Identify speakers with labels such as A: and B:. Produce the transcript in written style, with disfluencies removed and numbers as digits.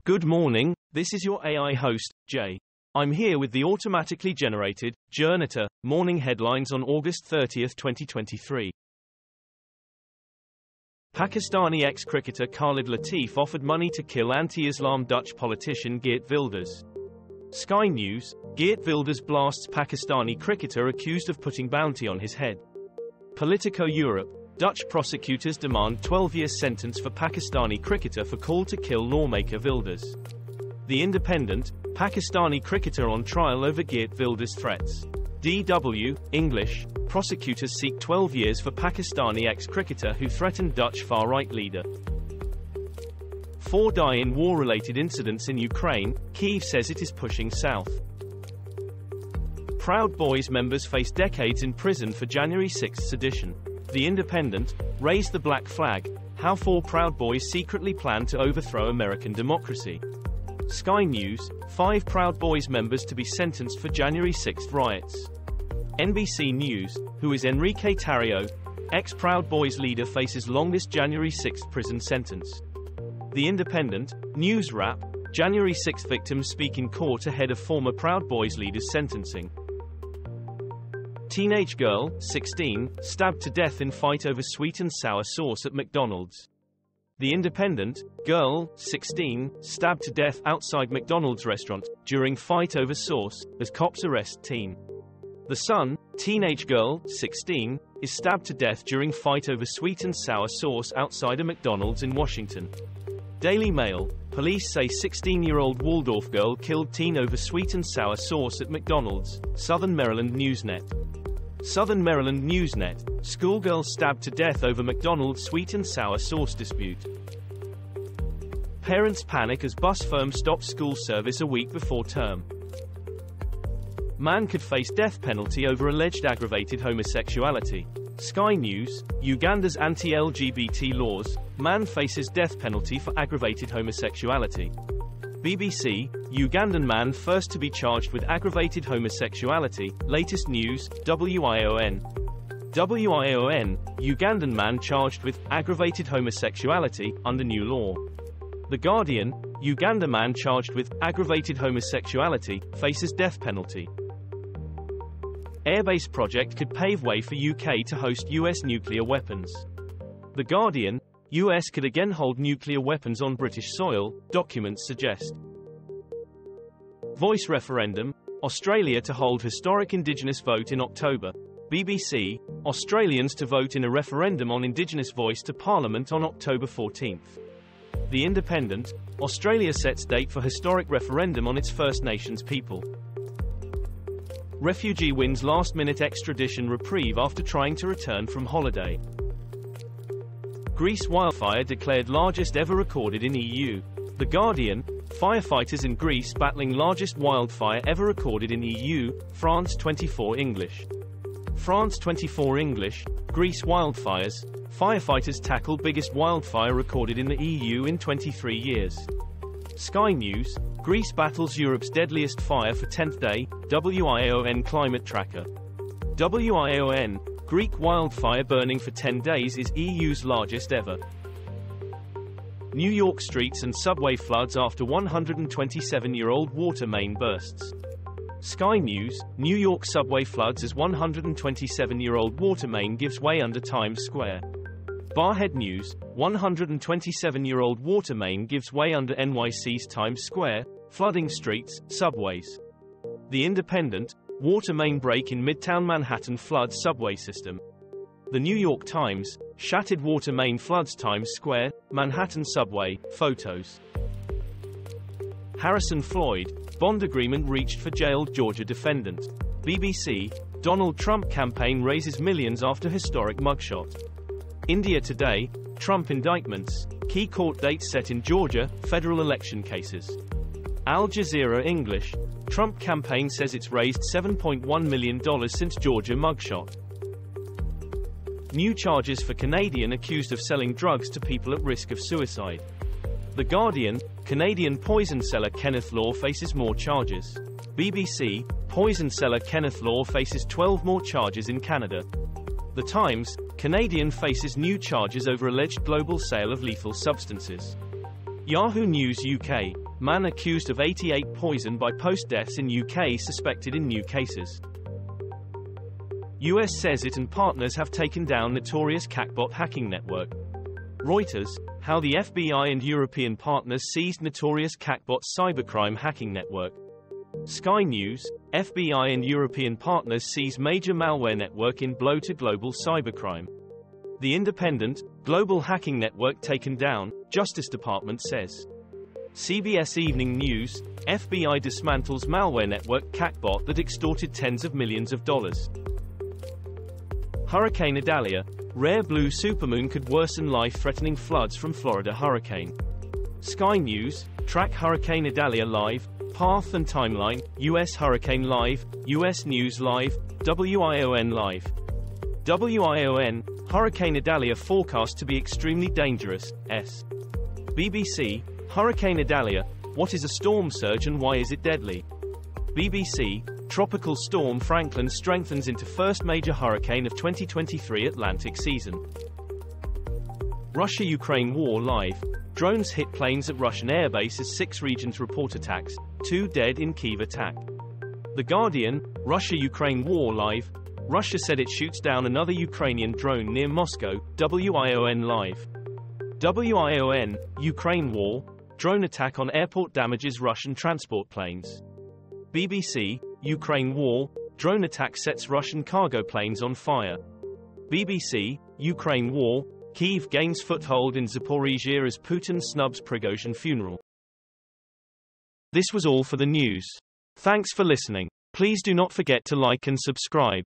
A: Good morning, this is your AI host, Jay. I'm here with the automatically generated, Journato, morning headlines on August 30, 2023. Pakistani ex-cricketer Khalid Latif offered money to kill anti-Islam Dutch politician Geert Wilders. Sky News, Geert Wilders blasts Pakistani cricketer accused of putting bounty on his head. Politico Europe, Dutch prosecutors demand 12-year sentence for Pakistani cricketer for call to kill lawmaker Wilders. The Independent, Pakistani cricketer on trial over Geert Wilders' threats. DW, English, prosecutors seek 12 years for Pakistani ex-cricketer who threatened Dutch far-right leader. 4 die in war-related incidents in Ukraine, Kyiv says it is pushing south. Proud Boys members face decades in prison for January 6 sedition. The Independent, raise the black flag, how 4 Proud Boys secretly plan to overthrow American democracy. Sky News, 5 Proud Boys members to be sentenced for January 6 riots. NBC News, who is Enrique Tarrio, ex-Proud Boys leader faces longest January 6 prison sentence. The Independent, News Wrap, January 6 victims speak in court ahead of former Proud Boys leader's sentencing. Teenage girl, 16, stabbed to death in fight over sweet and sour sauce at McDonald's. The Independent, girl, 16, stabbed to death outside McDonald's restaurant, during fight over sauce, as cops arrest teen. The Sun, teenage girl, 16, is stabbed to death during fight over sweet and sour sauce outside a McDonald's in Washington. Daily Mail, police say 16-year-old Waldorf girl killed teen over sweet and sour sauce at McDonald's. Southern Maryland Newsnet. Southern Maryland Newsnet, schoolgirl stabbed to death over McDonald's sweet and sour sauce dispute. Parents panic as bus firm stops school service a week before term. Man could face death penalty over alleged aggravated homosexuality. Sky News, Uganda's anti-LGBT laws, man faces death penalty for aggravated homosexuality. BBC, Ugandan man first to be charged with aggravated homosexuality, latest news, WION. WION, Ugandan man charged with aggravated homosexuality, under new law. The Guardian, Uganda man charged with aggravated homosexuality, faces death penalty. Airbase project could pave way for UK to host US nuclear weapons. The Guardian, US could again hold nuclear weapons on British soil, documents suggest. Voice referendum, Australia to hold historic Indigenous vote in October. BBC, Australians to vote in a referendum on Indigenous voice to Parliament on October 14. The Independent, Australia sets date for historic referendum on its First Nations people. Refugee wins last-minute extradition reprieve after trying to return from holiday. Greece wildfire declared largest ever recorded in EU. The Guardian, firefighters in Greece battling largest wildfire ever recorded in EU, France 24 English. France 24 English, Greece wildfires, firefighters tackle biggest wildfire recorded in the EU in 23 years. Sky News, Greece battles Europe's deadliest fire for 10th day, WION climate tracker. WION, Greek wildfire burning for 10 days is EU's largest ever. New York streets and subway floods after 127-year-old water main bursts. Sky News, New York subway floods as 127-year-old water main gives way under Times Square. Barhead News, 127-year-old water main gives way under NYC's Times Square, flooding streets, subways. The Independent, water main break in Midtown Manhattan floods subway system. The New York Times, shattered water main floods Times Square, Manhattan subway, photos. Harrison Floyd, bond agreement reached for jailed Georgia defendant. BBC, Donald Trump campaign raises millions after historic mugshot. India Today, Trump indictments, key court dates set in Georgia, federal election cases. Al Jazeera English, Trump campaign says it's raised $7.1 million since Georgia mugshot. New charges for Canadian accused of selling drugs to people at risk of suicide. The Guardian, Canadian poison seller Kenneth Law faces more charges. BBC, poison seller Kenneth Law faces 12 more charges in Canada. The Times, Canadian faces new charges over alleged global sale of lethal substances. Yahoo News UK, man accused of 88 poison by post-deaths in UK suspected in new cases. US says it and partners have taken down notorious Qakbot hacking network. Reuters, how the FBI and European partners seized notorious Qakbot cybercrime hacking network. Sky News, FBI and European partners seize major malware network in blow to global cybercrime. The Independent, global hacking network taken down, Justice Department says. CBS Evening News, FBI dismantles malware network Qakbot that extorted tens of millions of dollars. Hurricane Idalia, rare blue supermoon could worsen life-threatening floods from Florida hurricane. Sky News, track Hurricane Idalia live, path and timeline, US Hurricane Live, US News Live, WION Live. WION, Hurricane Idalia forecast to be extremely dangerous, S. BBC, Hurricane Idalia, what is a storm surge and why is it deadly? BBC, Tropical Storm Franklin strengthens into first major hurricane of 2023 Atlantic season. Russia-Ukraine war live, drones hit planes at Russian airbases, 6 regions report attacks, 2 dead in Kyiv attack. The Guardian, Russia-Ukraine war live, Russia said it shoots down another Ukrainian drone near Moscow, WION live. WION, Ukraine war, drone attack on airport damages Russian transport planes. BBC, Ukraine war, drone attack sets Russian cargo planes on fire. BBC, Ukraine war, Kyiv gains foothold in Zaporizhia as Putin snubs Prigozhin funeral. This was all for the news. Thanks for listening. Please do not forget to like and subscribe.